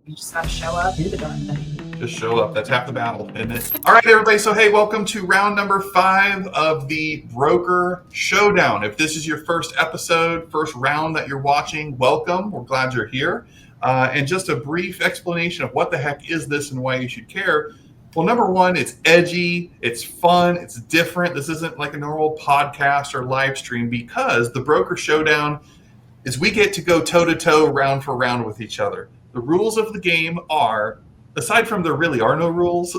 You just got to show up, do the darn thing. Just show up. That's half the battle, isn't it? All right, everybody. So, hey, welcome to round number 5 of the Broker Showdown. If this is your first episode, first round that you're watching, welcome. We're glad you're here. And just a brief explanation of what the heck is this and why you should care. Well, number one, it's edgy, it's fun, it's different. This isn't like a normal podcast or live stream because the Broker Showdown is we get to go toe-to-toe, round for round with each other. The rules of the game are, aside from there really are no rules,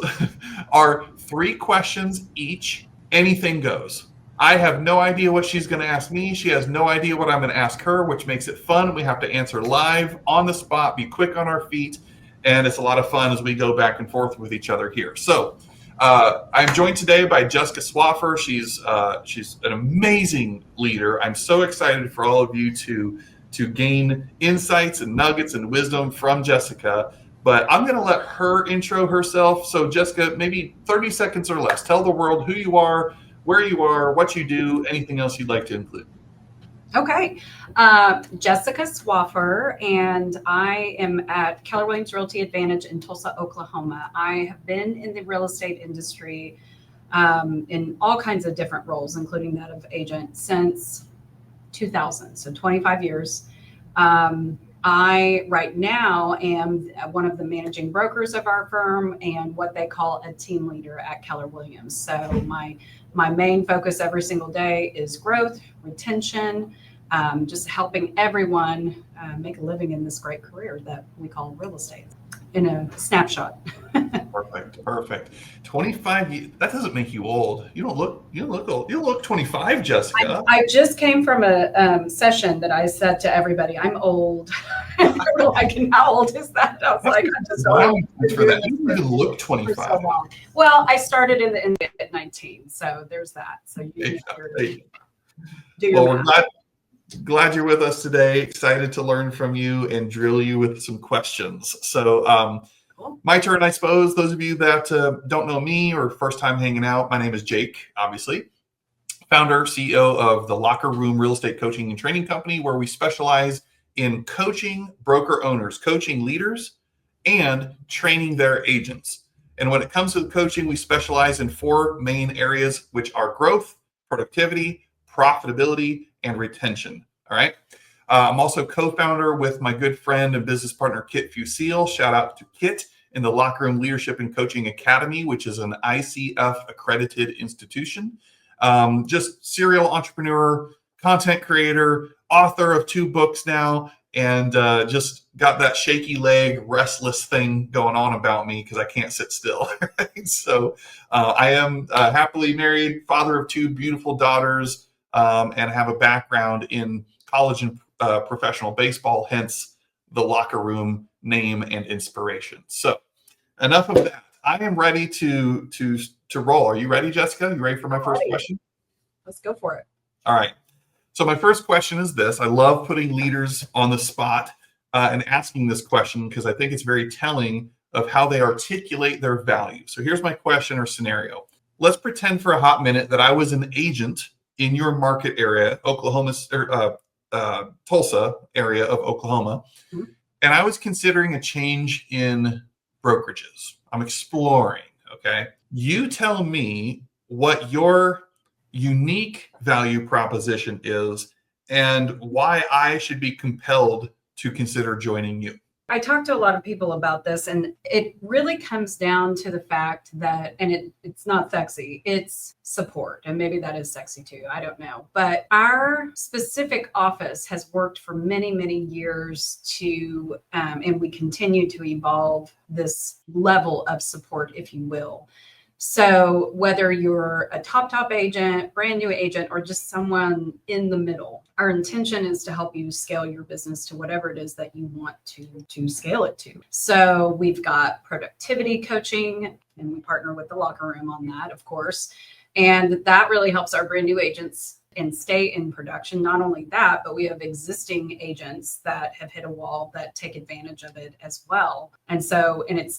are 3 questions each. Anything goes. I have no idea what she's going to ask me. She has no idea what I'm going to ask her, which makes it fun. We have to answer live, on the spot, be quick on our feet, and it's a lot of fun as we go back and forth with each other here. So I'm joined today by Jessica Swaffar. She's an amazing leader. I'm so excited for all of you to gain insights and nuggets and wisdom from Jessica. But I'm going to let her intro herself. So Jessica, maybe 30 seconds or less. Tell the world who you are, where you are, what you do, anything else you'd like to include. Okay. Jessica Swaffar, and I am at KW Realty Advantage in Tulsa, Oklahoma. I have been in the real estate industry in all kinds of different roles, including that of agent, since 2000, so 25 years. I right now am one of the managing brokers of our firm and what they call a team leader at Keller Williams. So my main focus every single day is growth, retention, just helping everyone make a living in this great career that we call real estate in a snapshot. Perfect. 25 years, that doesn't make you old. You don't look old. You look 25, Jessica. I just came from a session that I said to everybody, I'm old. They were like, how old is that? I was like, I'm just old. For that. You don't even look 25. So well, I started in at 19, so there's that. So you do your well, we're glad you're with us today. Excited to learn from you and drill you with some questions. So my turn, I suppose. Those of you that don't know me or first time hanging out, my name is Jake, obviously. Founder, CEO of the Locker Room Real Estate Coaching and Training Company, where we specialize in coaching broker owners, coaching leaders, and training their agents. And when it comes to the coaching, we specialize in 4 main areas, which are growth, productivity, profitability, and retention. All right. I'm also co-founder with my good friend and business partner, Kit Fusil. Shout out to Kit in the Locker Room Leadership and Coaching Academy, which is an ICF accredited institution. Just serial entrepreneur, content creator, author of 2 books now, and just got that shaky leg, restless thing going on about me because I can't sit still. Right? So I am happily married, father of 2 beautiful daughters, and have a background in college and professional baseball, hence the Locker Room name and inspiration. So enough of that. I am ready to roll. Are you ready, Jessica? You ready for my first question? Let's go for it. All right. So my first question is this. I love putting leaders on the spot and asking this question because I think it's very telling of how they articulate their value. So here's my question or scenario. Let's pretend for a hot minute that I was an agent in your market area, Oklahoma, Tulsa area of Oklahoma, and I was considering a change in brokerages. I'm exploring, okay? You tell me what your unique value proposition is and why I should be compelled to consider joining you. I talk to a lot of people about this, and it really comes down to the fact that, and it's not sexy, it's support. And maybe that is sexy too, I don't know. But our specific office has worked for many, many years to, and we continue to evolve this level of support, if you will. So whether you're a top agent, brand new agent, or just someone in the middle, our intention is to help you scale your business to whatever it is that you want to scale it to. So we've got productivity coaching, and we partner with the Locker Room on that, of course. And that really helps our brand new agents and stay in production. Not only that, but we have existing agents that have hit a wall that take advantage of it as well. And it's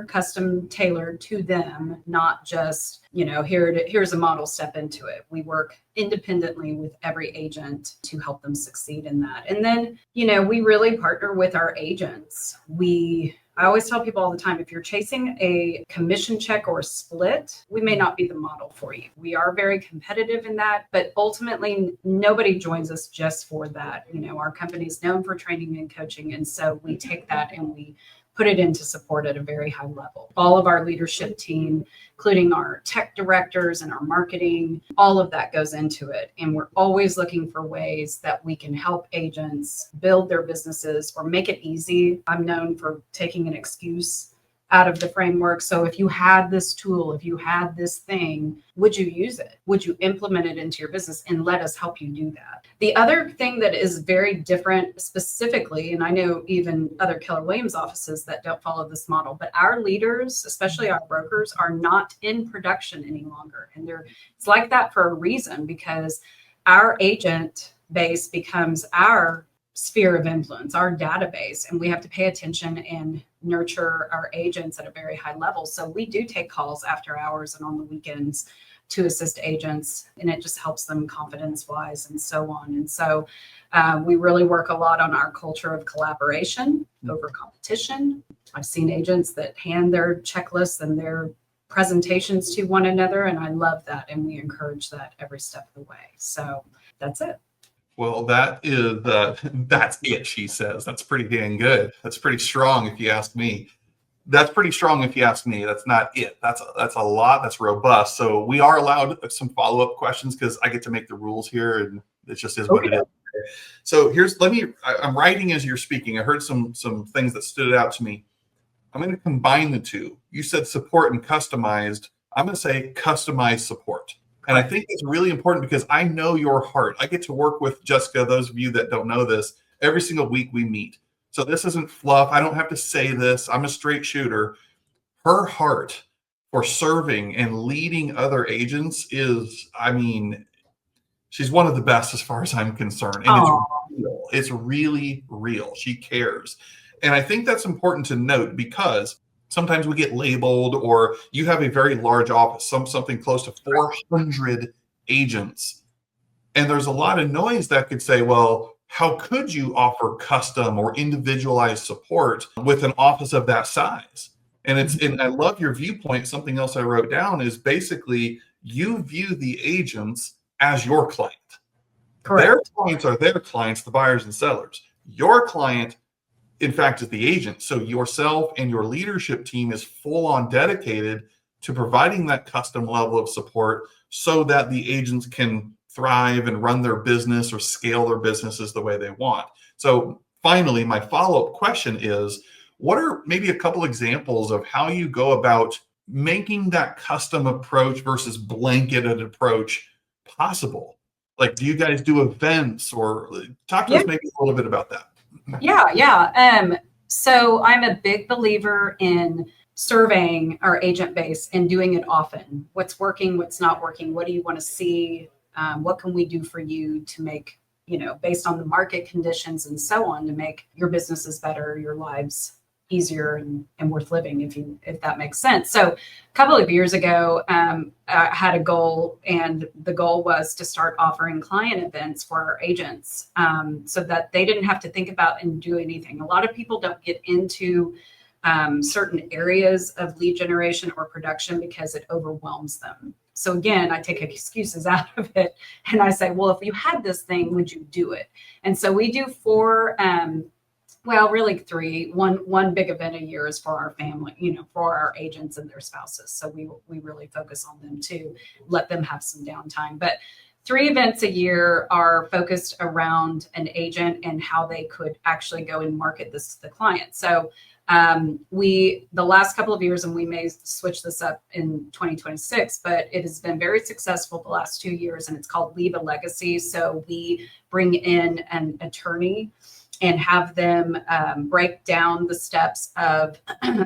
custom tailored to them, not just, here's a model, step into it. We work independently with every agent to help them succeed in that. And then, we really partner with our agents. We I always tell people all the time, if you're chasing a commission check or a split, we may not be the model for you. We are very competitive in that, but ultimately nobody joins us just for that. Our company is known for training and coaching. And so we take that and we put it into support at a very high level. All of our leadership team, including our tech directors and our marketing, all of that goes into it. And we're always looking for ways that we can help agents build their businesses or make it easy. I'm known for taking an excuse out of the framework. So if you had this tool, if you had this thing, would you use it? Would you implement it into your business, and let us help you do that? The other thing that is very different specifically, and I know even other Keller Williams offices that don't follow this model, but our leaders, especially our brokers, are not in production any longer. And it's like that for a reason, because our agent base becomes our sphere of influence, our database, and we have to pay attention and nurture our agents at a very high level. So we do take calls after hours and on the weekends to assist agents, and it just helps them confidence wise and so on. And so we really work a lot on our culture of collaboration over competition. I've seen agents that hand their checklists and their presentations to one another, and I love that, and we encourage that every step of the way. So that's it. Well, that's it, she says. That's pretty dang good. That's pretty strong if you ask me. That's pretty strong if you ask me. That's not it. That's a lot. That's robust. So we are allowed some follow-up questions because I get to make the rules here, and it just is what it is. So I'm writing as you're speaking. I heard some things that stood out to me. I'm going to combine the two. You said support and customized. I'm going to say customized support. And I think it's really important because I know your heart. I get to work with Jessica. Those of you that don't know this, every single week we meet. So this isn't fluff. I don't have to say this. I'm a straight shooter. Her heart for serving and leading other agents is, she's one of the best as far as I'm concerned. And it's real. It's really real. She cares. And I think that's important to note because sometimes we get labeled, or you have a very large office, something close to 400 agents. And there's a lot of noise that could say, well, how could you offer custom or individualized support with an office of that size? And I love your viewpoint. Something else I wrote down is basically you view the agents as your client. Correct. Their clients are their clients, the buyers and sellers. Your client, in fact, is the agent. So yourself and your leadership team is full on dedicated to providing that custom level of support so that the agents can thrive and run their business or scale their businesses the way they want. So finally, my follow-up question is, what are maybe a couple examples of how you go about making that custom approach versus blanketed approach possible? Like, do you guys do events, or talk to us maybe a little bit about that? Yeah. So I'm a big believer in surveying our agent base and doing it often. What's working, what's not working, what do you want to see? What can we do for you to make, based on the market conditions and so on, to make your businesses better, your lives easier and worth living, if that makes sense. So a couple of years ago, I had a goal, and the goal was to start offering client events for our agents, so that they didn't have to think about and do anything. A lot of people don't get into certain areas of lead generation or production because it overwhelms them. So again, I take excuses out of it, and I say, well, if you had this thing, would you do it? And so we do 4, really 3. One big event a year is for our family, for our agents and their spouses. So we really focus on them too, let them have some downtime. But 3 events a year are focused around an agent and how they could actually go and market this to the client. So the last couple of years, and we may switch this up in 2026, but it has been very successful the last 2 years, and it's called Leave a Legacy. So we bring in an attorney and have them break down the steps of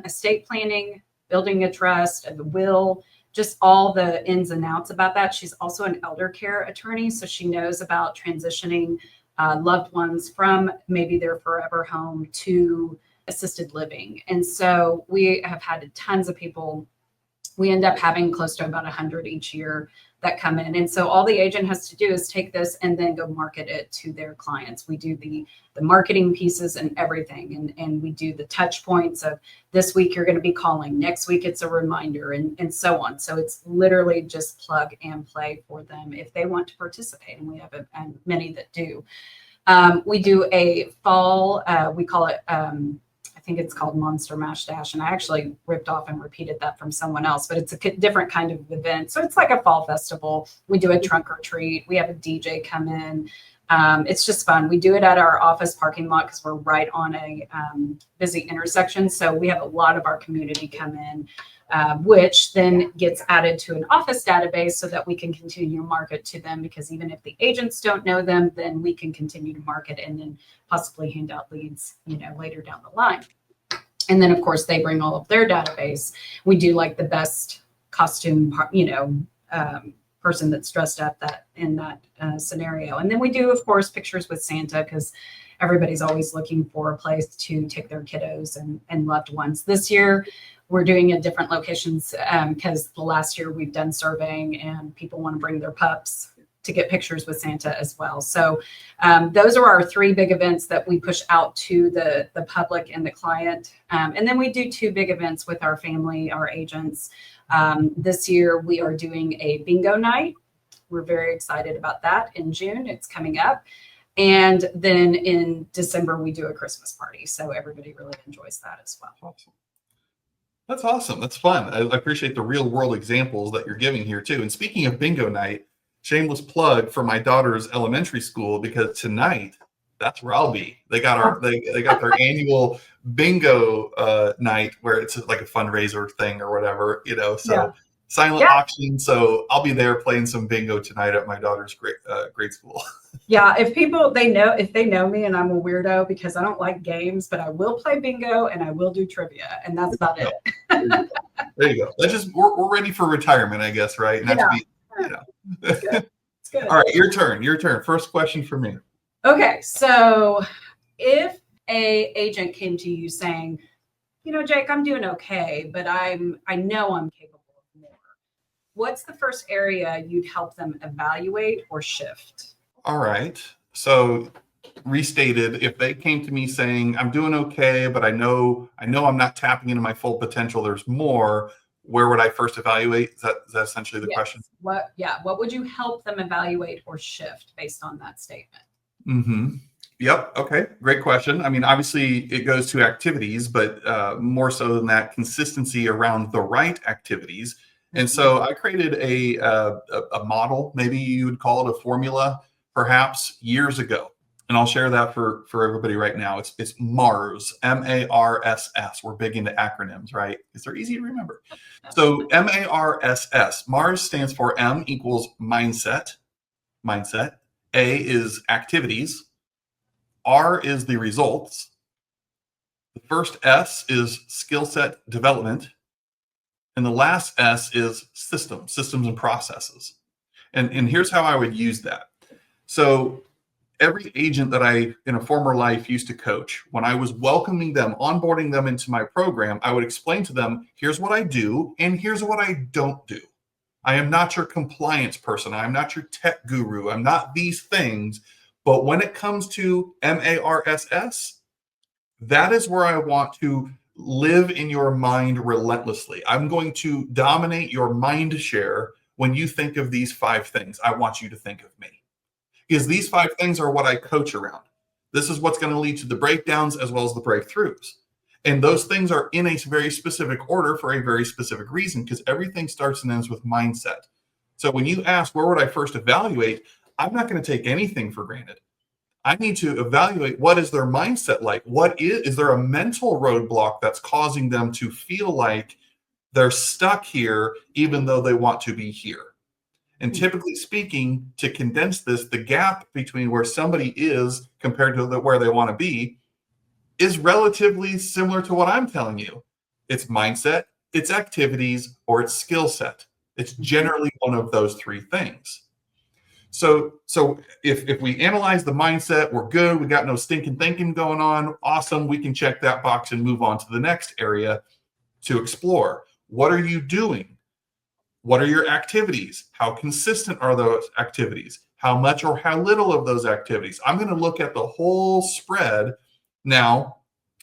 estate planning, building a trust, and the will, just all the ins and outs about that. She's also an elder care attorney, so she knows about transitioning loved ones from maybe their forever home to assisted living. And so we have had tons of people we end up having close to about 100 each year that come in. And so all the agent has to do is take this and then go market it to their clients. We do the marketing pieces and everything. And we do the touch points of this week you're going to be calling, next week it's a reminder, and so on. So it's literally just plug and play for them if they want to participate. And we have many that do. We do a fall, we call it, I think it's called Monster Mash Dash. And I actually ripped off and repeated that from someone else, but it's a different kind of event. So it's like a fall festival. We do a trunk or treat. We have a DJ come in. It's just fun. We do it at our office parking lot because we're right on a busy intersection. So we have a lot of our community come in, which then gets added to an office database so that we can continue to market to them, because even if the agents don't know them, then we can continue to market and then possibly hand out leads, later down the line. And then of course they bring all of their database. We do like the best costume, person that's dressed up in that scenario. And then we do, of course, pictures with Santa, because everybody's always looking for a place to take their kiddos and loved ones. This year, we're doing in different locations because the last year we've done surveying and people want to bring their pups to get pictures with Santa as well. So those are our three big events that we push out to the public and the client. And then we do two big events with our family, our agents. This year we are doing a bingo night. We're very excited about that in June. It's coming up. And then in December, we do a Christmas party. So everybody really enjoys that as well. Awesome. That's awesome. That's fun. I appreciate the real world examples that you're giving here too. And speaking of bingo night, shameless plug for my daughter's elementary school, because tonight that's where I'll be. They got they got their annual bingo night where it's like a fundraiser thing or whatever, so yeah. Silent auction. So I'll be there playing some bingo tonight at my daughter's grade school. Yeah, if they know me and I'm a weirdo because I don't like games, but I will play bingo and I will do trivia, and that's about it. There you go. That's just we're ready for retirement, I guess, right? Not to be, It's good. It's good. All right, your turn. First question for me. Okay, so if a agent came to you saying, Jake, I'm doing okay, but I know I'm capable of more, what's the first area you'd help them evaluate or shift? All right. So restated, if they came to me saying, I'm doing okay, but I know I'm not tapping into my full potential, there's more, where would I first evaluate? Is that essentially the question? What would you help them evaluate or shift based on that statement? Mm-hmm. Yep. Okay. Great question. I mean, obviously it goes to activities, but more so than that, consistency around the right activities. And so I created a model, maybe you would call it a formula, perhaps years ago. And I'll share that for everybody right now. It's MARS, MARSS. We're big into acronyms, right? Because they're easy to remember. So MARSS, MARS stands for M equals mindset. A is activities. R is the results. The first S is skill set development. And the last S is systems and processes. And here's how I would use that. So every agent that I, in a former life, used to coach, when I was welcoming them, onboarding them into my program, I would explain to them, here's what I do, and here's what I don't do. I am not your compliance person. I'm not your tech guru. I'm not these things. But when it comes to MARSS, that is where I want to live in your mind relentlessly. I'm going to dominate your mind share when you think of these 5 things. I want you to think of me. Because these 5 things are what I coach around. This is what's going to lead to the breakdowns as well as the breakthroughs. And those things are in a very specific order for a very specific reason, because everything starts and ends with mindset. So when you ask, where would I first evaluate? I'm not going to take anything for granted. I need to evaluate, what is their mindset like? What is there a mental roadblock that's causing them to feel like they're stuck here, even though they want to be here? And typically speaking, to condense this, the gap between where somebody is compared to where they want to be is relatively similar to what I'm telling you. It's mindset, it's activities, or it's skill set. It's generally one of those 3 things. So if we analyze the mindset, we're good. We got no stinking thinking going on. Awesome. We can check that box and move on to the next area to explore. What are you doing? What are your activities? How consistent are those activities? How much or how little of those activities? I'm going to look at the whole spread now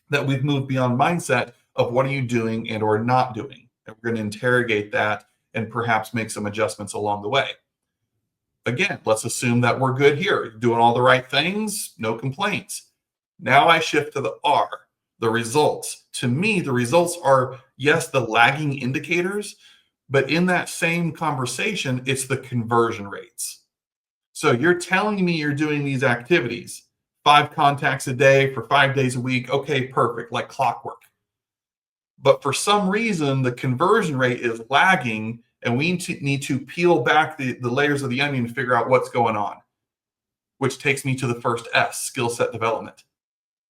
that we've moved beyond mindset of what are you doing and or not doing. And we're going to interrogate that and perhaps make some adjustments along the way. Again, let's assume that we're good here, doing all the right things, no complaints. Now I shift to the R, the results. To me, the results are, yes, the lagging indicators, but in that same conversation, it's the conversion rates. So you're telling me you're doing these activities, 5 contacts a day for 5 days a week. Okay, perfect, like clockwork. But for some reason, the conversion rate is lagging, and we need to peel back the layers of the onion to figure out what's going on, which takes me to the first S, skill set development.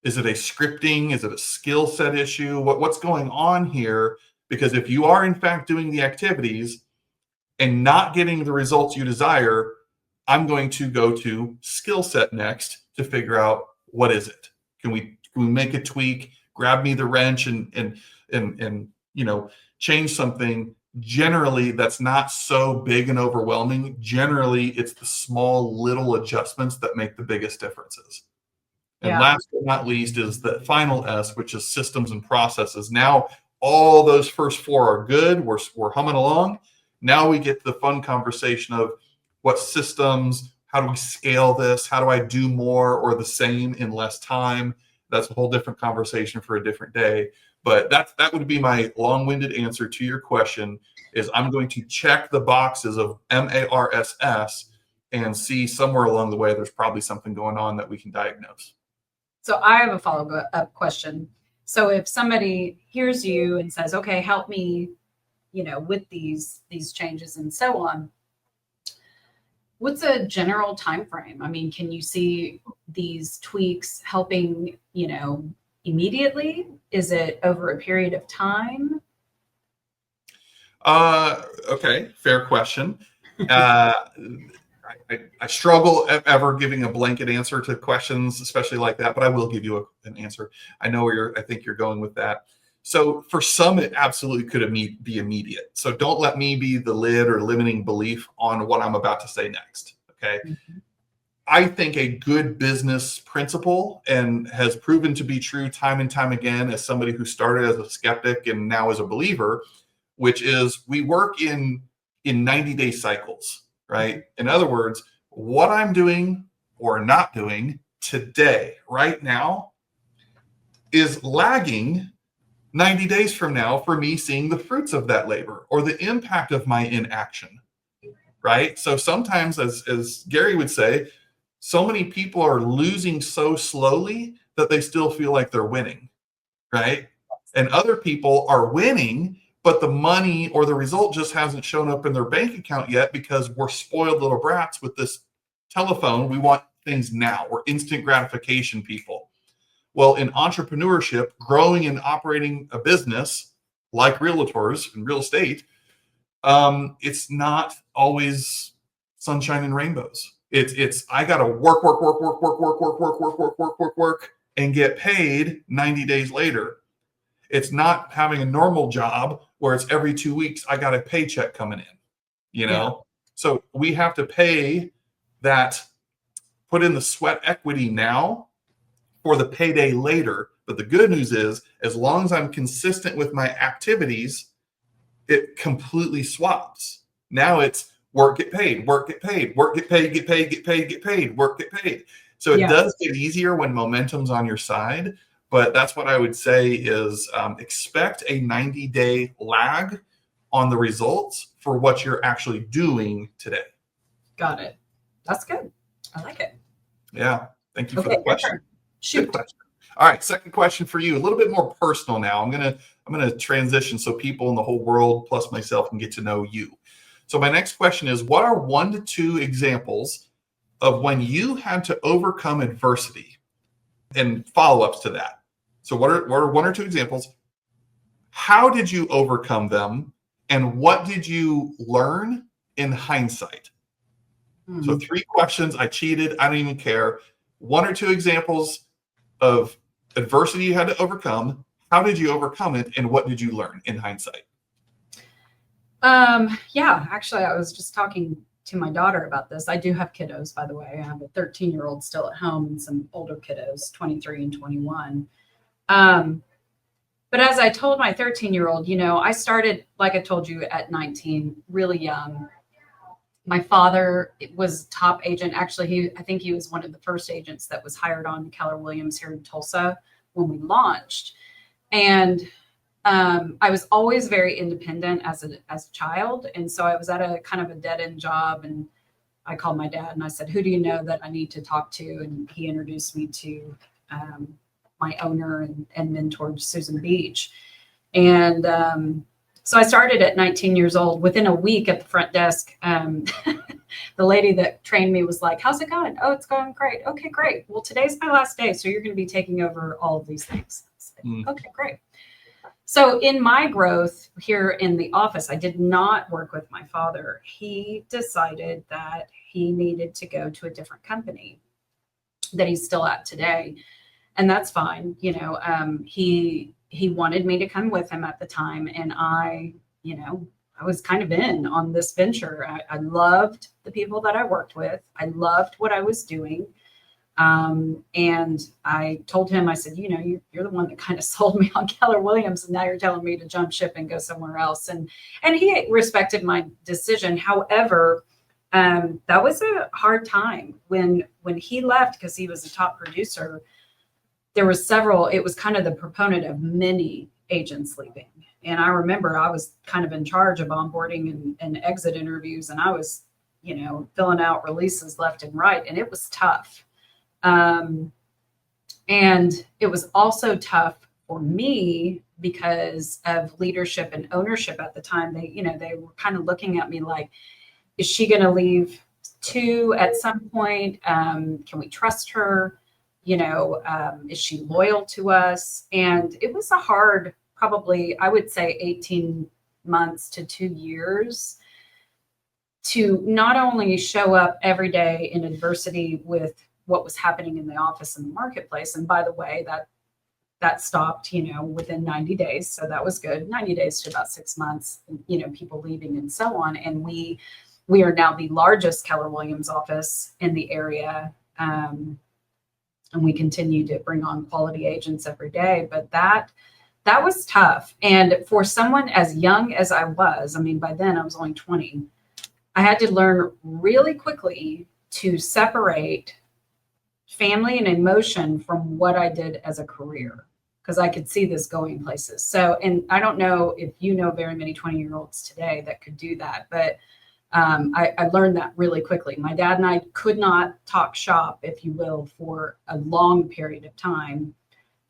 Is it a scripting? Is it a skill set issue? What's going on here? Because if you are in fact doing the activities and not getting the results you desire, I'm going to go to skill set next to figure out what is it. Can we make a tweak, grab me the wrench and change something? Generally, that's not so big and overwhelming. Generally, it's the small little adjustments that make the biggest differences. And last but not least is the final S, which is systems and processes. Now, all those first 4 are good. We're humming along. Now we get to the fun conversation of what systems, how do we scale this? How do I do more or the same in less time? That's a whole different conversation for a different day. But that would be my long-winded answer to your question is I'm going to check the boxes of MARSS and see somewhere along the way there's probably something going on that we can diagnose. So I have a follow-up question. So if somebody hears you and says, okay, help me, with these changes and so on, what's a general time frame? I mean, can you see these tweaks helping, immediately? Is it over a period of time? Okay, fair question. I struggle ever giving a blanket answer to questions, especially like that, but I will give you an answer. I know where I think you're going with that. So for some, it absolutely could be immediate. So don't let me be the lid or limiting belief on what I'm about to say next. Okay. Mm-hmm. I think a good business principle and has proven to be true time and time again as somebody who started as a skeptic and now as a believer, which is we work in 90-day cycles, right? In other words, what I'm doing or not doing today, right now, is lagging 90 days from now for me seeing the fruits of that labor or the impact of my inaction, right? So sometimes, as Gary would say, so many people are losing so slowly that they still feel like they're winning, right? And other people are winning, but the money or the result just hasn't shown up in their bank account yet because we're spoiled little brats with this telephone. We want things now. We're instant gratification people. Well, in entrepreneurship, growing and operating a business like realtors and real estate, it's not always sunshine and rainbows. It's I got to work, and get paid 90 days later. It's not having a normal job where it's every 2 weeks, I got a paycheck coming in, Yeah. So we have to pay that, put in the sweat equity now for the payday later. But the good news is, as long as I'm consistent with my activities, it completely swaps. Now it's work, get paid, work, get paid, work, get paid, get paid, get paid, get paid, work, get paid. So it does get easier when momentum's on your side. But that's what I would say is expect a 90-day lag on the results for what you're actually doing today. Got it. That's good. I like it. Yeah. Thank you for the question. Shoot. Good question. All right. Second question for you. A little bit more personal now. I'm gonna transition so people in the whole world plus myself can get to know you. So my next question is, what are 1 to 2 examples of when you had to overcome adversity and follow-ups to that? So what are 1 or 2 examples? How did you overcome them? And what did you learn in hindsight? Mm-hmm. So 3 questions. I cheated. I don't even care. 1 or 2 examples of adversity you had to overcome. How did you overcome it? And what did you learn in hindsight? Yeah, actually, I was just talking to my daughter about this. I do have kiddos, by the way. I have a 13-year-old still at home and some older kiddos, 23 and 21. But as I told my 13-year-old, I started, like I told you, at 19, really young. My father was top agent. Actually, I think he was one of the first agents that was hired on Keller Williams here in Tulsa when we launched. And I was always very independent as a child. And so I was at a kind of a dead end job, and I called my dad and I said, who do you know that I need to talk to? And he introduced me to my owner and mentor, Susan Beach. And so I started at 19 years old. Within a week at the front desk, the lady that trained me was like, how's it going? Oh, it's going great. Okay, great. Well, today's my last day, so you're going to be taking over all of these things. Okay, great. So in my growth here in the office, I did not work with my father. He decided that he needed to go to a different company that he's still at today. And that's fine. He wanted me to come with him at the time. And I was kind of in on this venture. I loved the people that I worked with. I loved what I was doing. And I told him, I said, you're the one that kind of sold me on Keller Williams, and now you're telling me to jump ship and go somewhere else. And he respected my decision. However, that was a hard time when he left, because he was a top producer. There was it was kind of the proponent of many agents leaving. And I remember I was kind of in charge of onboarding and exit interviews. And I was, filling out releases left and right. And it was tough. And it was also tough for me because of leadership and ownership at the time. They were kind of looking at me like, is she going to leave too at some point? Can we trust her? Is she loyal to us? And it was a hard, probably, I would say 18 months to 2 years to not only show up every day in adversity with what was happening in the office and the marketplace. And by the way, that stopped, within 90 days. So that was good. 90 days to about 6 months, people leaving and so on. And we are now the largest Keller Williams office in the area. And we continue to bring on quality agents every day. But that was tough. And for someone as young as I was, by then I was only 20, I had to learn really quickly to separate family and emotion from what I did as a career, because I could see this going places. So, and I don't know if very many 20-year-olds today that could do that, but I learned that really quickly. My dad and I could not talk shop, if you will, for a long period of time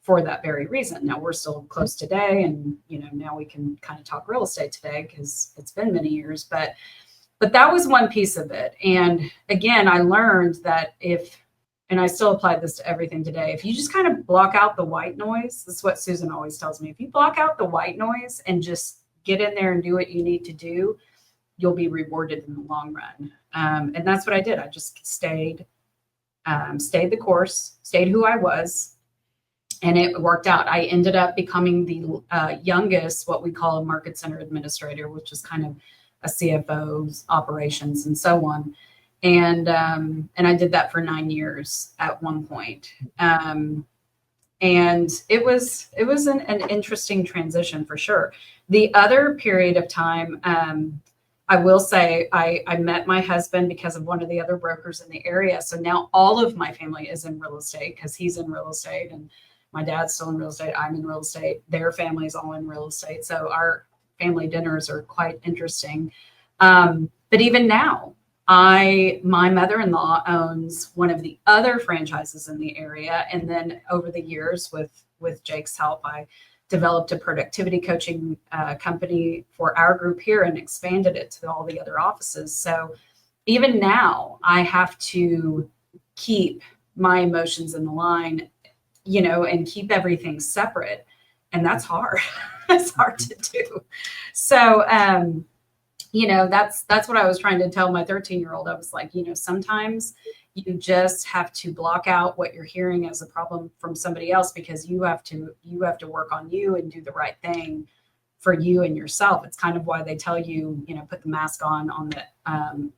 for that very reason. Now we're still close today, and now we can kind of talk real estate today because it's been many years, but that was one piece of it. And again, I learned that and I still apply this to everything today, if you just kind of block out the white noise, that's what Susan always tells me. If you block out the white noise and just get in there and do what you need to do, you'll be rewarded in the long run. And that's what I did. I just stayed the course, stayed who I was, and it worked out. I ended up becoming the youngest, what we call a market center administrator, which is kind of a CFO's operations and so on. And I did that for 9 years at one point. And it was an interesting transition for sure. The other period of time, I will say I met my husband because of one of the other brokers in the area. So now all of my family is in real estate because he's in real estate, and my dad's still in real estate. I'm in real estate. Their family's all in real estate. So our family dinners are quite interesting. But even now, my mother-in-law owns one of the other franchises in the area. And then over the years with Jake's help, I developed a productivity coaching company for our group here and expanded it to all the other offices. So even now I have to keep my emotions in the line, and keep everything separate. And that's hard. It's hard to do. So, that's what I was trying to tell my 13-year-old. I was like, sometimes you just have to block out what you're hearing as a problem from somebody else, because you have to work on you and do the right thing for you and yourself. It's kind of why they tell you, put the mask on the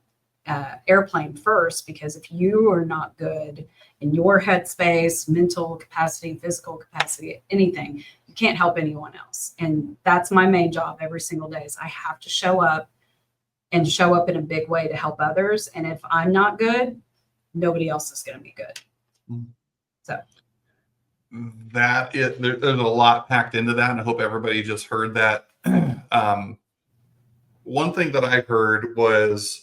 airplane first, because if you are not good in your headspace, mental capacity, physical capacity, anything, you can't help anyone else. And that's my main job every single day, is I have to show up in a big way to help others. And if I'm not good, nobody else is going to be good. So there's a lot packed into that, and I hope everybody just heard that. One thing that I heard was,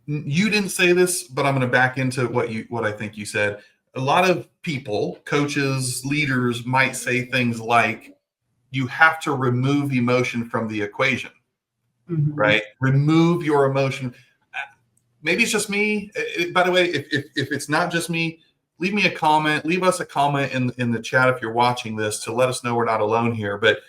you didn't say this, but I'm going to back into what I think you said. A lot of people, coaches, leaders, might say things like, you have to remove emotion from the equation, right? Remove your emotion. Maybe it's just me. By the way, if it's not just me, leave me a comment. Leave us a comment in the chat if you're watching this, to let us know we're not alone here. But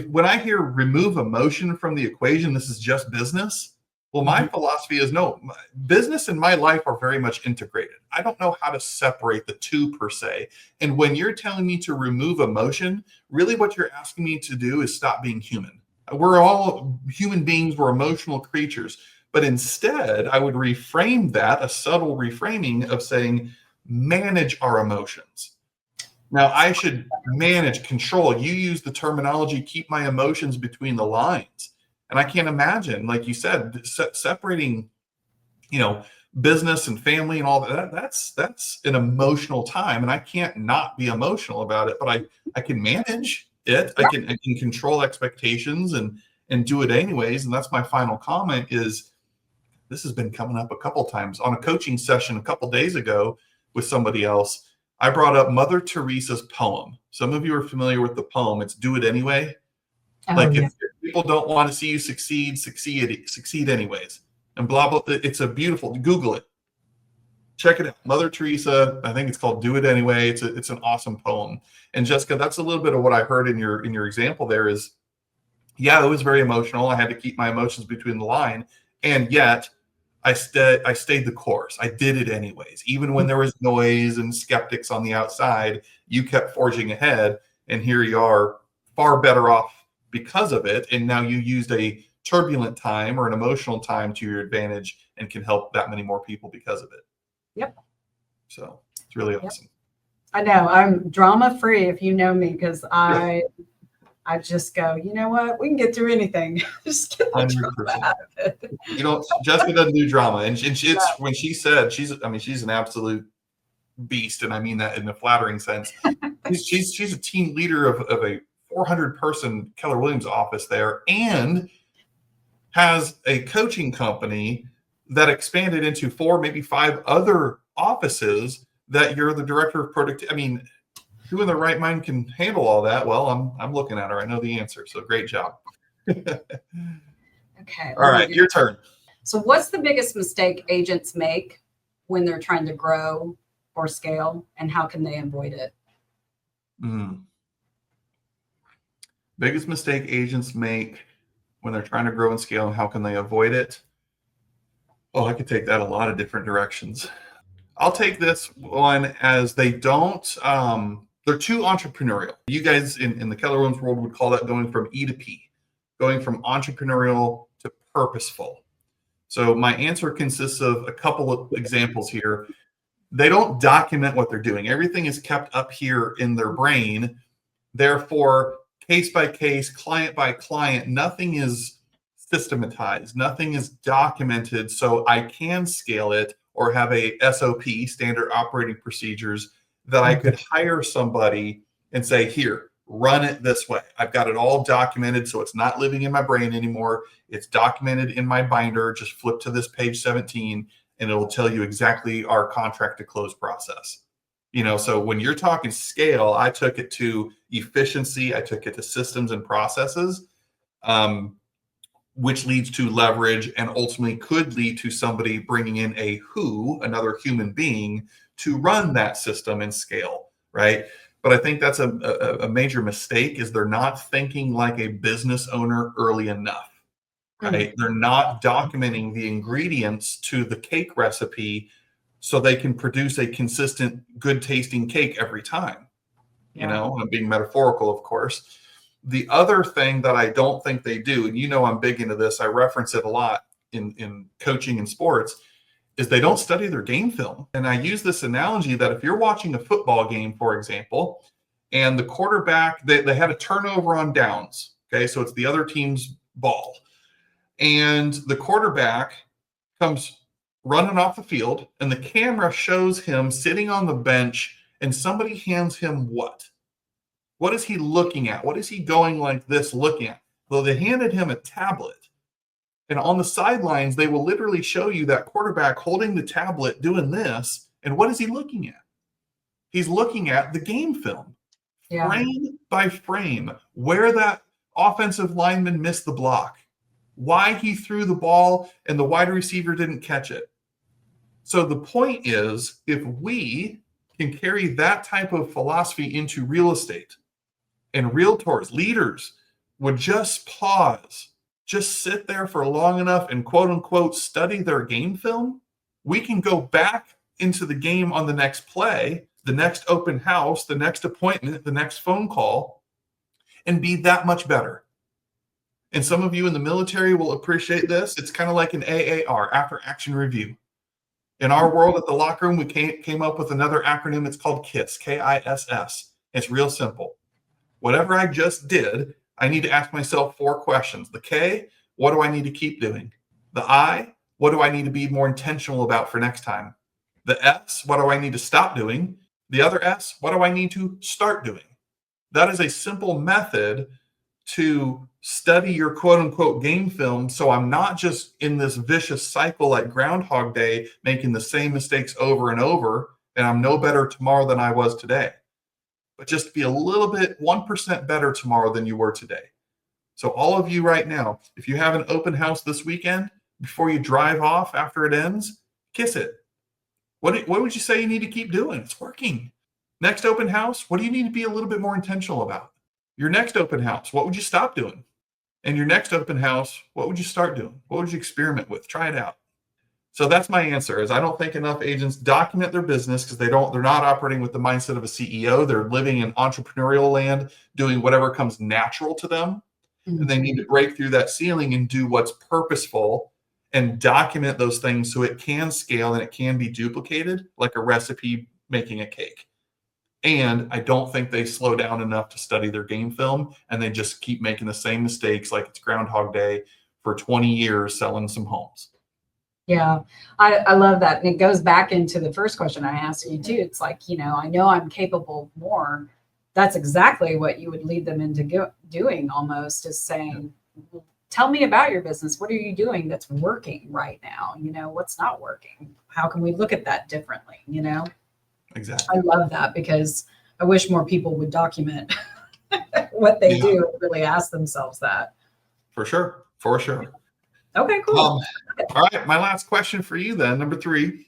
when I hear remove emotion from the equation, this is just business. Well, my philosophy is no, business and my life are very much integrated. I don't know how to separate the two per se. And when you're telling me to remove emotion, really what you're asking me to do is stop being human. We're all human beings. We're emotional creatures. But instead, I would reframe that, a subtle reframing of saying, manage our emotions. Now, I should manage, control. You use the terminology, keep my emotions between the lines. And I can't imagine, like you said, separating, business and family and all that. That's an emotional time, and I can't not be emotional about it. But I can manage it. I can control expectations and do it anyways. And that's my final comment. Is this has been coming up a couple times on a coaching session a couple days ago with somebody else. I brought up Mother Teresa's poem. Some of you are familiar with the poem. It's "Do It Anyway." If people don't want to see you succeed anyways. And blah, blah. It's a beautiful, Google it. Check it out. Mother Teresa, I think it's called "Do It Anyway." It's an awesome poem. And Jessica, that's a little bit of what I heard in your example there is, yeah, it was very emotional. I had to keep my emotions between the line. And yet I stayed the course. I did it anyways. Even when there was noise and skeptics on the outside, you kept forging ahead. And here you are, far better off because of it. And now you used a turbulent time or an emotional time to your advantage and can help that many more people because of it. Yep. So it's really awesome. I know I'm drama free, if you know me, because I just go, you know what, we can get through anything. Just get the 100%. drama out of it. Jessica doesn't do drama. And when she said, she's an absolute beast. And I mean that in a flattering sense. she's a team leader of a 400-person Keller Williams office there, and has a coaching company that expanded into 4, maybe 5 other offices that you're the director of productivity. I mean, who in their right mind can handle all that? Well, I'm looking at her. I know the answer. So great job. Okay. All right, your turn. So what's the biggest mistake agents make when they're trying to grow or scale, and how can they avoid it? Biggest mistake agents make when they're trying to grow and scale, and how can they avoid it? Oh, I could take that a lot of different directions. I'll take this one as they're too entrepreneurial. You guys in the Keller Williams world would call that going from E to P, going from entrepreneurial to purposeful. So my answer consists of a couple of examples here. They don't document what they're doing. Everything is kept up here in their brain. Therefore, case by case, client by client, nothing is systematized, nothing is documented, so I can scale it or have a SOP, standard operating procedures, that I could hire somebody and say, here, run it this way. I've got it all documented, so it's not living in my brain anymore. It's documented in my binder. Just flip to this page 17, and it'll tell you exactly our contract to close process. So when you're talking scale, I took it to efficiency. I took it to systems and processes, which leads to leverage and ultimately could lead to somebody bringing in another human being to run that system and scale, right? But I think that's a major mistake, is they're not thinking like a business owner early enough, right? They're not documenting the ingredients to the cake recipe so they can produce a consistent, good tasting cake every time. you know, I'm being metaphorical, of course. The other thing that I don't think they do, and you know I'm big into this, I reference it a lot in coaching and sports, is they don't study their game film. And I use this analogy that if you're watching a football game, for example, and the quarterback, they had a turnover on downs, okay, so it's the other team's ball, and the quarterback comes running off the field, and the camera shows him sitting on the bench, and somebody hands him what? What is he looking at? What is he going like this looking at? Well, they handed him a tablet. And on the sidelines, they will literally show you that quarterback holding the tablet doing this. And what is he looking at? He's looking at the game film, frame by frame, where that offensive lineman missed the block, why he threw the ball and the wide receiver didn't catch it. So the point is, if we can carry that type of philosophy into real estate, and realtors, leaders would just pause, just sit there for long enough and quote unquote study their game film, we can go back into the game on the next play, the next open house, the next appointment, the next phone call, and be that much better. And some of you in the military will appreciate this. It's kind of like an AAR, after action review. In our world at the locker room, we came up with another acronym. It's called KISS, K-I-S-S. It's real simple. Whatever I just did, I need to ask myself 4 questions. The K, what do I need to keep doing? The I, what do I need to be more intentional about for next time? The S, what do I need to stop doing? The other S, what do I need to start doing? That is a simple method to study your quote unquote game film. So I'm not just in this vicious cycle like Groundhog Day, making the same mistakes over and over, and I'm no better tomorrow than I was today. But just be a little bit 1% better tomorrow than you were today. So all of you right now, if you have an open house this weekend, before you drive off after it ends, kiss it. What would you say you need to keep doing? It's working. Next open house, what do you need to be a little bit more intentional about? Your next open house, what would you stop doing? And your next open house, what would you start doing? What would you experiment with? Try it out. So that's my answer, is I don't think enough agents document their business because they're not operating with the mindset of a CEO. They're living in entrepreneurial land, doing whatever comes natural to them. Mm-hmm. And they need to break through that ceiling and do what's purposeful and document those things so it can scale and it can be duplicated like a recipe making a cake. And I don't think they slow down enough to study their game film, and they just keep making the same mistakes like it's Groundhog Day for 20 years selling some homes. Yeah, I love that. And it goes back into the first question I asked you too. It's like, I know I'm capable of more. That's exactly what you would lead them into doing, almost, is saying, tell me about your business. What are you doing that's working right now? What's not working? How can we look at that differently? Exactly. I love that, because I wish more people would document what they do and really ask themselves that. For sure. Okay, cool. All right. My last question for you then, number 3.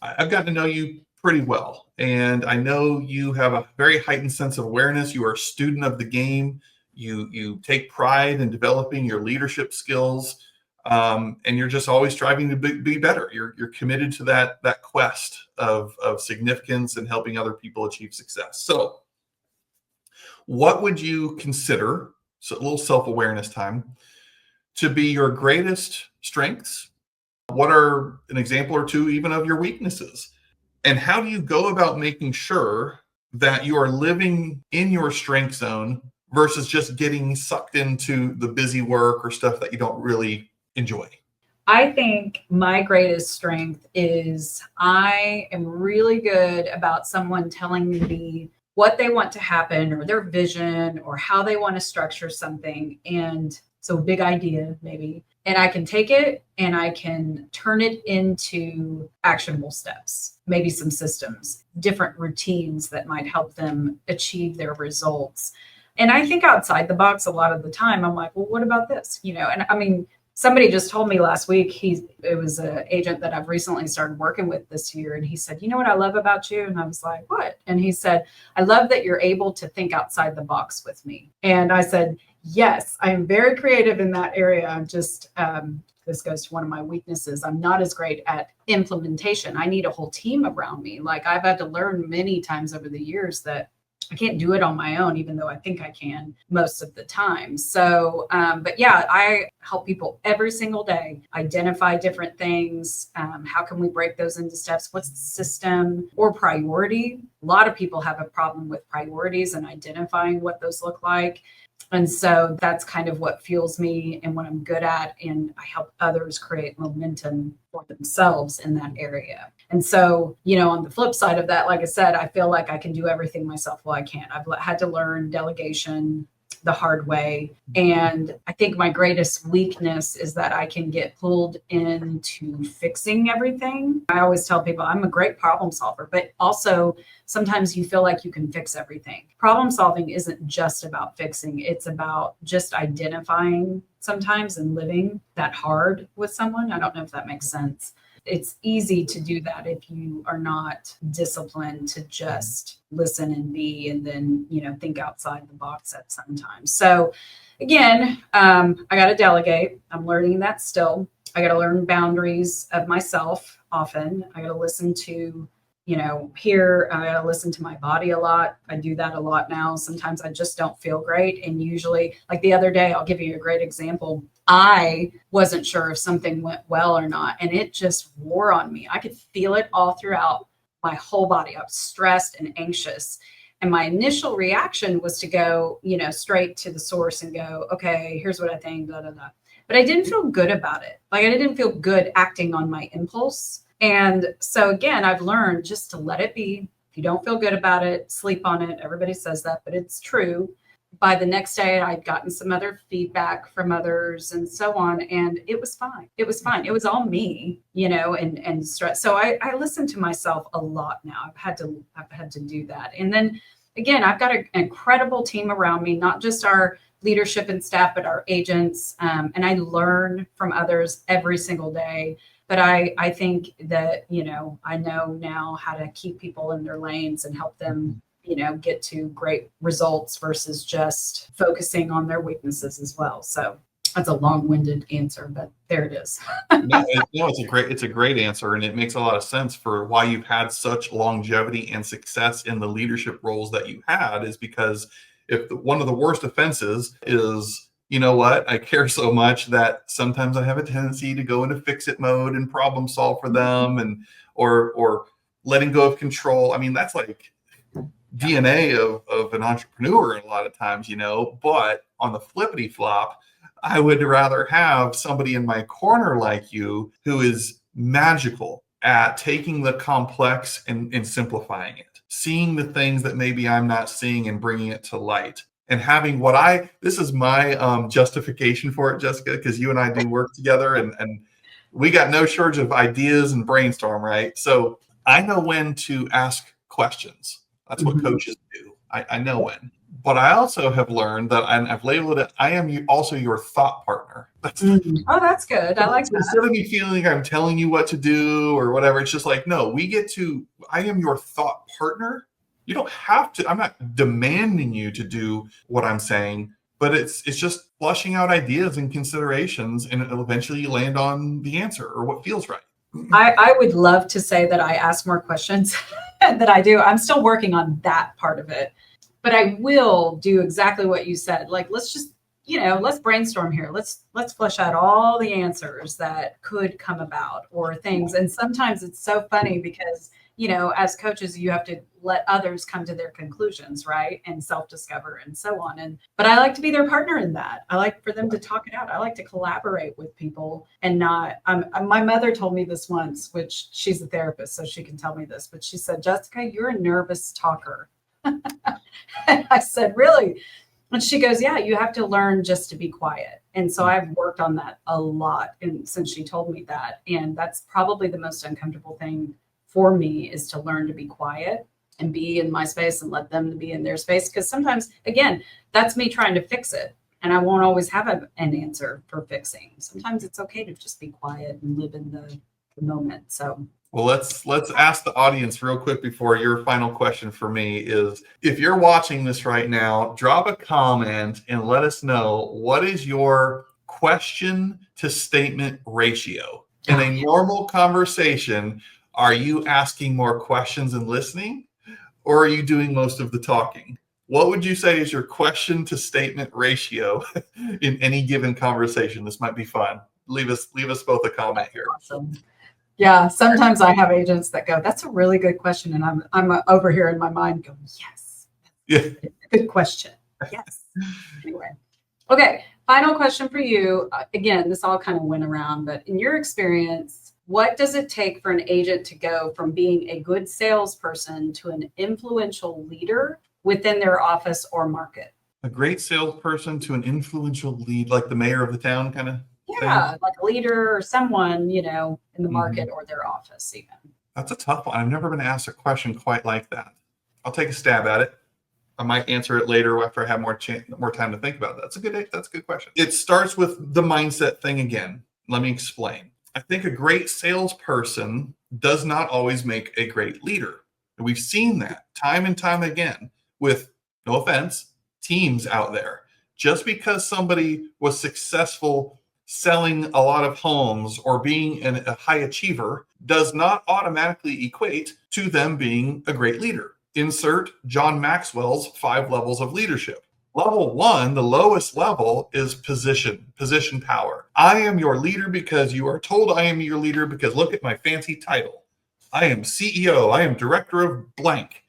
I've gotten to know you pretty well, and I know you have a very heightened sense of awareness. You are a student of the game. You take pride in developing your leadership skills, and you're just always striving to be better. You're committed to that quest of significance and helping other people achieve success. So what would you consider, so a little self-awareness time, to be your greatest strengths? What are an example or two even of your weaknesses? And how do you go about making sure that you are living in your strength zone versus just getting sucked into the busy work or stuff that you don't really enjoy? I think my greatest strength is I am really good about someone telling me what they want to happen, or their vision, or how they want to structure something. And so a big idea maybe, and I can take it and I can turn it into actionable steps, maybe some systems, different routines that might help them achieve their results. And I think outside the box a lot of the time. I'm like, well, what about this? And I mean, somebody just told me last week, it was an agent that I've recently started working with this year. And he said, you know what I love about you? And I was like, what? And he said, I love that you're able to think outside the box with me. And I said, yes, I am very creative in that area. I'm just, this goes to one of my weaknesses. I'm not as great at implementation. I need a whole team around me. Like, I've had to learn many times over the years that I can't do it on my own, even though I think I can most of the time. So, but yeah, I help people every single day identify different things. How can we break those into steps? What's the system or priority? A lot of people have a problem with priorities and identifying what those look like. And so that's kind of what fuels me and what I'm good at. And I help others create momentum for themselves in that area. And so, on the flip side of that, like I said, I feel like I can do everything myself. Well, I can't. I've had to learn delegation the hard way. And I think my greatest weakness is that I can get pulled into fixing everything. I always tell people I'm a great problem solver, but also sometimes you feel like you can fix everything. Problem solving isn't just about fixing, it's about just identifying sometimes and living that hard with someone. I don't know if that makes sense. It's easy to do that if you are not disciplined to just listen and be, and then, think outside the box at sometimes. So again, I got to delegate. I'm learning that still. I got to learn boundaries of myself often. I got to listen to, I got to listen to my body a lot. I do that a lot now. Sometimes I just don't feel great. And usually, like the other day, I'll give you a great example. I wasn't sure if something went well or not, and it just wore on me. I could feel it all throughout my whole body. I was stressed and anxious. And my initial reaction was to go, straight to the source and go, okay, here's what I think, blah, blah, blah. But I didn't feel good about it. Like I didn't feel good acting on my impulse. And so again, I've learned just to let it be. If you don't feel good about it, sleep on it. Everybody says that, but it's true. By the next day, I'd gotten some other feedback from others and so on. And it was fine. It was fine. It was all me, and stress. So I listen to myself a lot now. I've had to do that. And then again, I've got an incredible team around me, not just our leadership and staff, but our agents. And I learn from others every single day. But I think that, I know now how to keep people in their lanes and help them, get to great results versus just focusing on their weaknesses as well. So that's a long-winded answer, but there it is. No, it's a great answer, and it makes a lot of sense for why you've had such longevity and success in the leadership roles that you had, is because if one of the worst offenses is, I care so much that sometimes I have a tendency to go into fix-it mode and problem solve for them, and or letting go of control. I mean, that's like DNA of an entrepreneur a lot of times, but on the flippity flop, I would rather have somebody in my corner like you who is magical at taking the complex and simplifying it, seeing the things that maybe I'm not seeing and bringing it to light. And having this is my justification for it, Jessica, because you and I do work together and we got no shortage of ideas and brainstorm, right? So I know when to ask questions. That's what coaches do. I know when. But I also have learned that, and I've labeled it, I am also your thought partner. Oh, that's good. I like that. Instead of me feeling like I'm telling you what to do or whatever, it's just like, no, I am your thought partner. You don't have to, I'm not demanding you to do what I'm saying, but it's just flushing out ideas and considerations, and eventually you land on the answer or what feels right. I would love to say that I ask more questions that I do. I'm still working on that part of it, but I will do exactly what you said. Like, let's just, let's brainstorm here. Let's flesh out all the answers that could come about or things. And sometimes it's so funny because, as coaches, you have to let others come to their conclusions, right? And self-discover and so on. But I like to be their partner in that. I like for them to talk it out. I like to collaborate with people and not, my mother told me this once, which she's a therapist, so she can tell me this, but she said, Jessica, you're a nervous talker. And I said, really? And she goes, yeah, you have to learn just to be quiet. And so I've worked on that a lot since she told me that. And that's probably the most uncomfortable thing for me, is to learn to be quiet and be in my space and let them be in their space. Because sometimes, again, that's me trying to fix it. And I won't always have an answer for fixing. Sometimes it's okay to just be quiet and live in the moment. So, well, let's ask the audience real quick before your final question for me is, if you're watching this right now, drop a comment and let us know, what is your question to statement ratio? In a normal conversation, are you asking more questions and listening, or are you doing most of the talking? What would you say is your question to statement ratio in any given conversation? This might be fun. Leave us both a comment here. Awesome. Yeah, sometimes I have agents that go, "That's a really good question," and I'm over here in my mind going, "Yes, Yeah. good question." Yes. Anyway, okay. Final question for you. Again, this all kind of went around, but in your experience, what does it take for an agent to go from being a good salesperson to an influential leader within their office or market? A great salesperson to an influential lead, like the mayor of the town kind of Yeah, thing? like a leader or someone, in the market or their office even. That's a tough one. I've never been asked a question quite like that. I'll take a stab at it. I might answer it later after I have more time to think about that. That's a good question. It starts with the mindset thing again. Let me explain. I think a great salesperson does not always make a great leader. And we've seen that time and time again with, no offense, teams out there. Just because somebody was successful selling a lot of homes or being a high achiever does not automatically equate to them being a great leader. Insert John Maxwell's 5 levels of leadership. Level 1, the lowest level, is position power. I am your leader because you are told I am your leader because look at my fancy title. I am CEO. I am director of blank.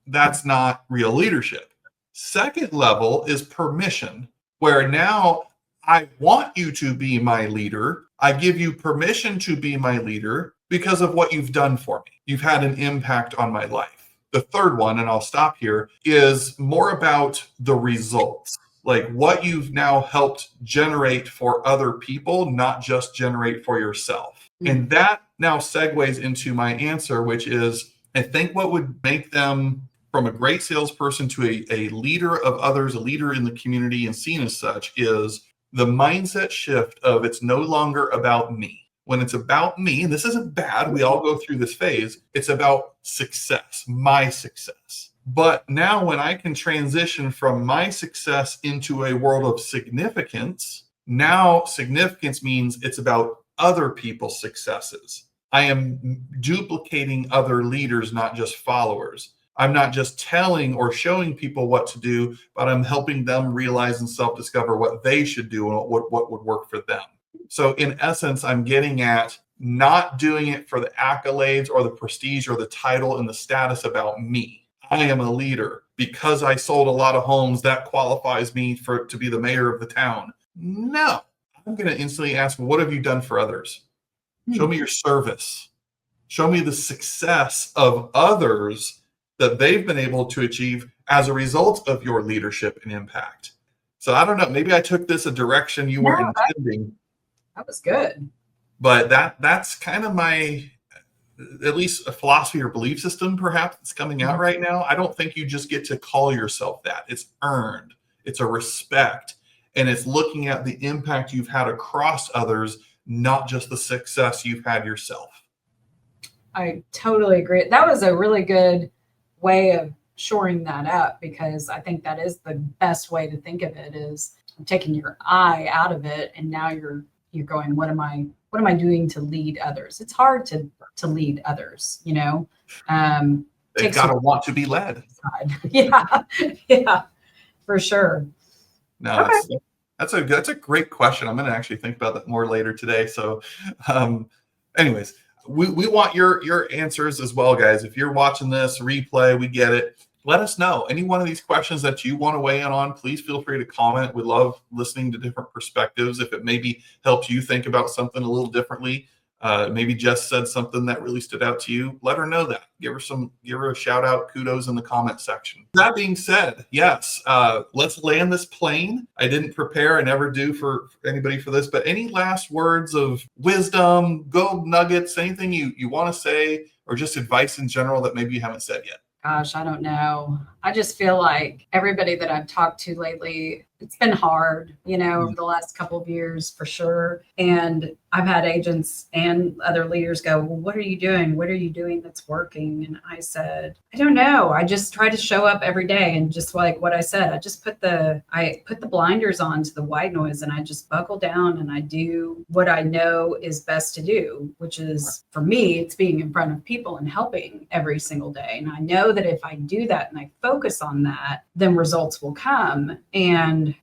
That's not real leadership. Second level is permission, where now I want you to be my leader. I give you permission to be my leader because of what you've done for me. You've had an impact on my life. The third one, and I'll stop here, is more about the results, like what you've now helped generate for other people, not just generate for yourself. And that now segues into my answer, which is, I think what would make them from a great salesperson to a leader of others, a leader in the community and seen as such, is the mindset shift of it's no longer about me. When it's about me, and this isn't bad, we all go through this phase, it's about success, my success. But now when I can transition from my success into a world of significance, now significance means it's about other people's successes. I am duplicating other leaders, not just followers. I'm not just telling or showing people what to do, but I'm helping them realize and self-discover what they should do and what would work for them. So in essence, I'm getting at not doing it for the accolades or the prestige or the title and the status about me. I am a leader. Because I sold a lot of homes, that qualifies me to be the mayor of the town. No, I'm going to instantly ask, what have you done for others? Show me your service. Show me the success of others that they've been able to achieve as a result of your leadership and impact. So I don't know, maybe I took this a direction you weren't intending. That was good. But that's kind of my, at least a philosophy or belief system perhaps that's coming out right now. I don't think you just get to call yourself that. It's earned. It's a respect. And it's looking at the impact you've had across others, not just the success you've had yourself. I totally agree. That was a really good way of shoring that up, because I think that is the best way to think of it, is taking your I out of it, and now you're going, what am I doing to lead others? It's hard to lead others, They've got to want to be led. Yeah, for sure. No, okay. That's a great question. I'm going to actually think about that more later today. So, anyways, we want your answers as well, guys. If you're watching this replay, we get it. Let us know. Any one of these questions that you want to weigh in on, please feel free to comment. We love listening to different perspectives. If it maybe helps you think about something a little differently, maybe Jess said something that really stood out to you, let her know that. Give her a shout out, kudos in the comment section. That being said, yes, let's land this plane. I didn't prepare, I never do for anybody for this, but any last words of wisdom, gold nuggets, anything you want to say, or just advice in general that maybe you haven't said yet? Gosh, I don't know. I just feel like everybody that I've talked to lately, it's been hard, over the last couple of years for sure. And I've had agents and other leaders go, well, what are you doing? What are you doing that's working? And I said, I don't know. I just try to show up every day. And just like what I said, I just put the blinders on to the white noise, and I just buckle down and I do what I know is best to do, which is, for me, it's being in front of people and helping every single day. And I know that if I do that and I focus on that, then results will come. And,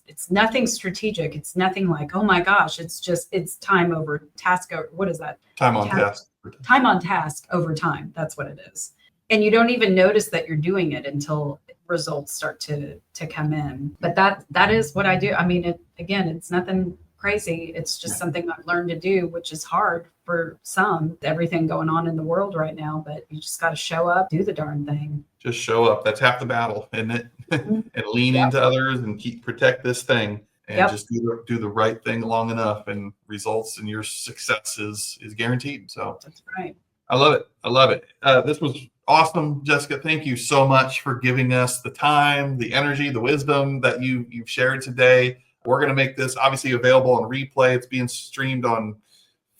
it's nothing strategic. It's nothing like, oh my gosh, it's time over task. What is that? Time on task. Time on task over time. That's what it is. And you don't even notice that you're doing it until results start to come in. But that is what I do. I mean, it's nothing crazy. It's just something I've learned to do, which is hard for some, everything going on in the world right now, but you just got to show up, do the darn thing. Just show up. That's half the battle, isn't it? And lean into others and protect this thing, and just do the right thing long enough, and results and your success is guaranteed. So that's right. I love it. I love it. This was awesome, Jessica. Thank you so much for giving us the time, the energy, the wisdom that you've shared today. We're going to make this obviously available on replay. It's being streamed on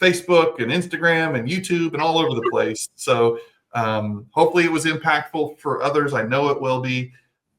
Facebook and Instagram and YouTube and all over the place. So hopefully it was impactful for others. I know it will be.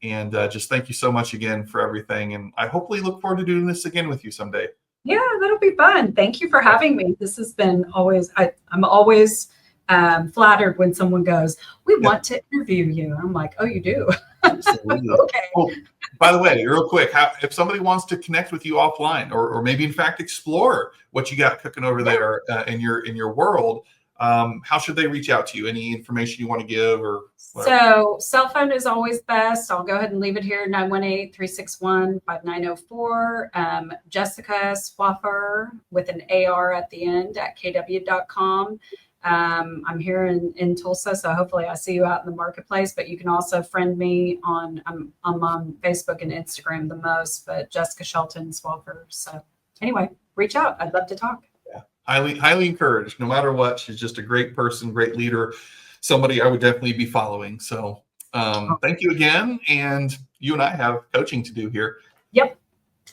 And just thank you so much again for everything. And I hopefully look forward to doing this again with you someday. Yeah, that'll be fun. Thank you for having me. This has been I'm always flattered when someone goes, we want to interview you. I'm like, oh, you do? Absolutely. Okay. Well, by the way, real quick, if somebody wants to connect with you offline, or maybe in fact explore what you got cooking over there in your world, how should they reach out to you? Any information you want to give, or whatever? So cell phone is always best. I'll go ahead and leave it here, 918-361-5904. Jessica Swaffar with an AR at the end at kw.com. I'm here in Tulsa, so hopefully I see you out in the marketplace, but you can also friend me I'm on Facebook and Instagram the most, but Jessica Shelton Swaffar. So anyway, reach out. I'd love to talk. Yeah. Highly encouraged. No matter what, she's just a great person, great leader, somebody I would definitely be following. So thank you again. And you and I have coaching to do here. Yep.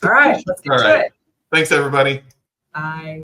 All right. Let's get to it. Thanks, everybody. Bye.